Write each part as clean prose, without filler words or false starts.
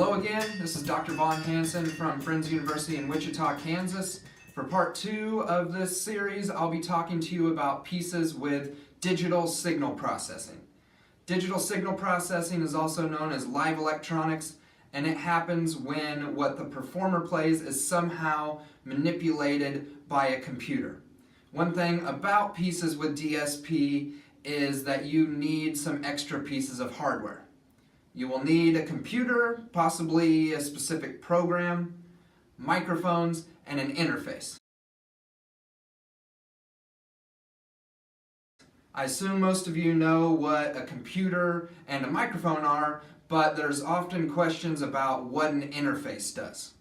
Hello again, this is Dr. Von Hansen from Friends University in Wichita, Kansas. For part 2 of this series, I'll be talking to you about pieces with digital signal processing. Digital signal processing is also known as live electronics, and it happens when what the performer plays is somehow manipulated by a computer. One thing about pieces with DSP is that you need some extra pieces of hardware. You will need a computer, possibly a specific program, microphones, and an interface. I assume most of you know what a computer and a microphone are, but there's often questions about what an interface does.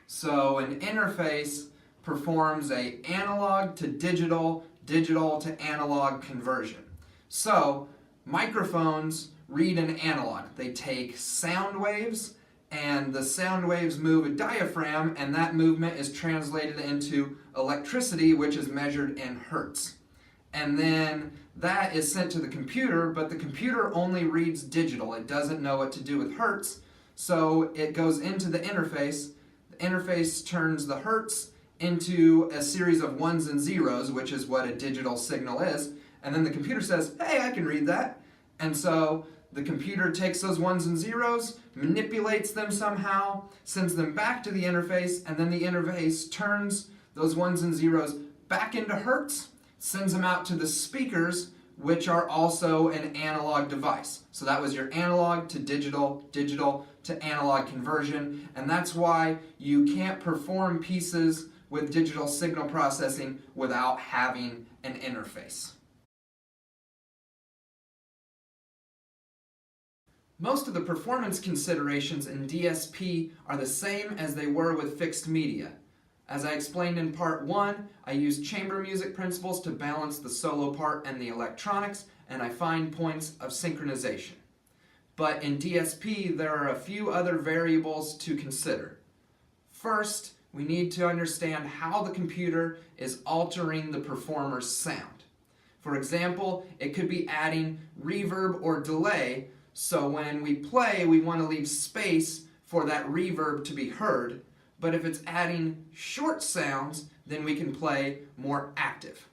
So an interface performs an analog to digital, digital to analog conversion. So microphones read an analog. They take sound waves, and the sound waves move a diaphragm, and that movement is translated into electricity, which is measured in hertz. And then that is sent to the computer, but the computer only reads digital. It doesn't know what to do with hertz, so it goes into the interface. The interface turns the hertz into a series of ones and zeros, which is what a digital signal is, and then the computer says, hey, I can read that. And so the computer takes those ones and zeros, manipulates them somehow, sends them back to the interface, and then the interface turns those ones and zeros back into hertz, sends them out to the speakers, which are also an analog device. So that was your analog to digital, digital to analog conversion, and that's why you can't perform pieces with digital signal processing without having an interface. Most of the performance considerations in DSP are the same as they were with fixed media. As I explained in part 1, I use chamber music principles to balance the solo part and the electronics, and I find points of synchronization. But in DSP, there are a few other variables to consider. First, we need to understand how the computer is altering the performer's sound. For example, it could be adding reverb or delay, so when we play, we want to leave space for that reverb to be heard. But if it's adding short sounds, then we can play more active.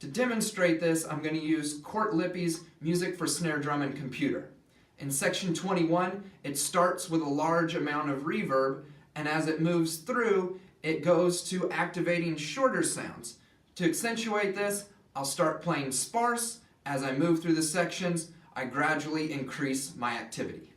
To demonstrate this, I'm going to use Cort Lippe's Music for Snare Drum and Computer. In section 21, it starts with a large amount of reverb, and as it moves through, it goes to activating shorter sounds. To accentuate this, I'll start playing sparse. As I move through the sections, I gradually increase my activity.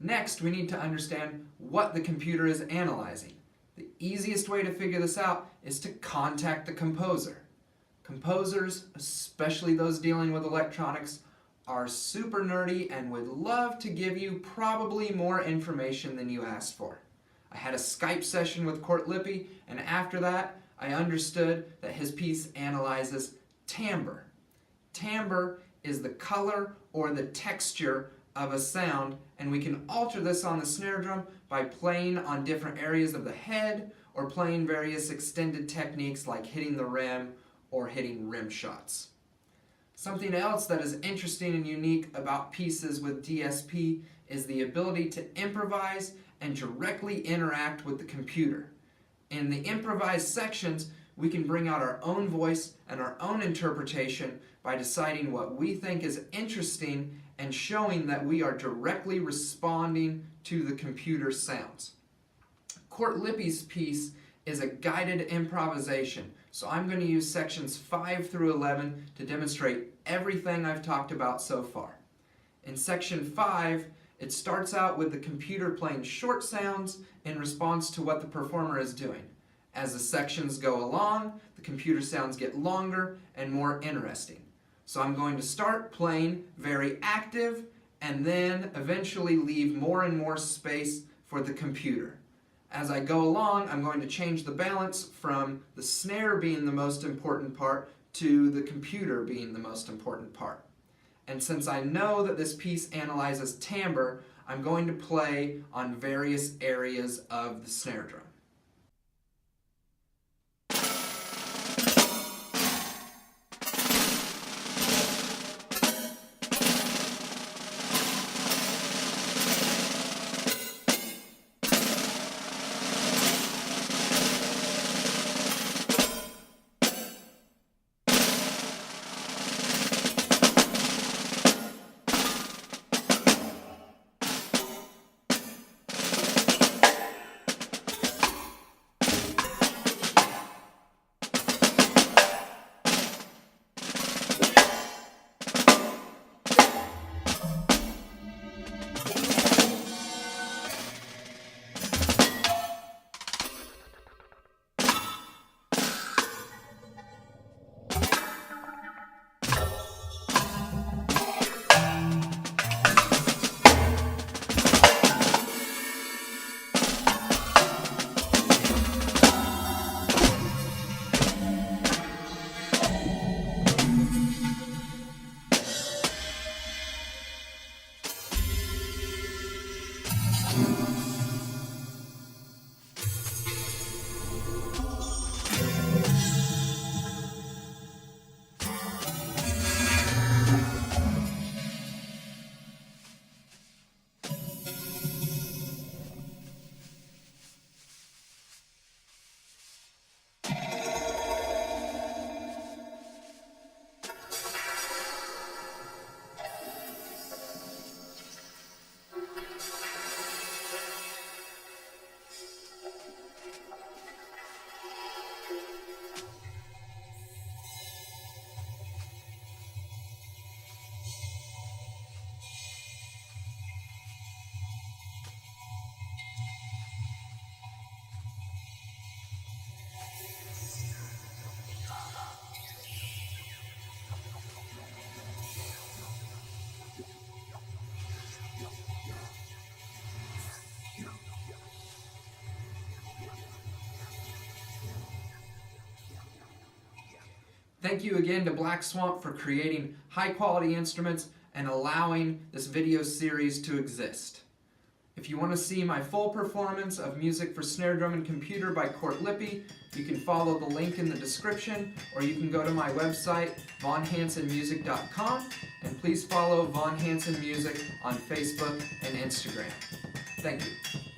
Next, we need to understand what the computer is analyzing. The easiest way to figure this out is to contact the composer. Composers, especially those dealing with electronics, are super nerdy and would love to give you probably more information than you asked for. I had a Skype session with Cort Lippe, and after that, I understood that his piece analyzes timbre. Timbre is the color or the texture of a sound, and we can alter this on the snare drum by playing on different areas of the head or playing various extended techniques like hitting the rim or hitting rim shots. Something else that is interesting and unique about pieces with DSP is the ability to improvise and directly interact with the computer. In the improvised sections, we can bring out our own voice and our own interpretation by by deciding what we think is interesting and showing that we are directly responding to the computer sounds. Cort Lippe's piece is a guided improvisation, so I'm going to use sections 5 through 11 to demonstrate everything I've talked about so far. In section 5, it starts out with the computer playing short sounds in response to what the performer is doing. As the sections go along, the computer sounds get longer and more interesting. So I'm going to start playing very active and then eventually leave more and more space for the computer. As I go along, I'm going to change the balance from the snare being the most important part to the computer being the most important part. And since I know that this piece analyzes timbre, I'm going to play on various areas of the snare drum. Thank you again to Black Swamp for creating high-quality instruments and allowing this video series to exist. If you want to see my full performance of music for Snare Drum and Computer by Cort Lippe, you can follow the link in the description, or you can go to my website, vonhansenmusic.com, and please follow Von Hansen Music on Facebook and Instagram. Thank you.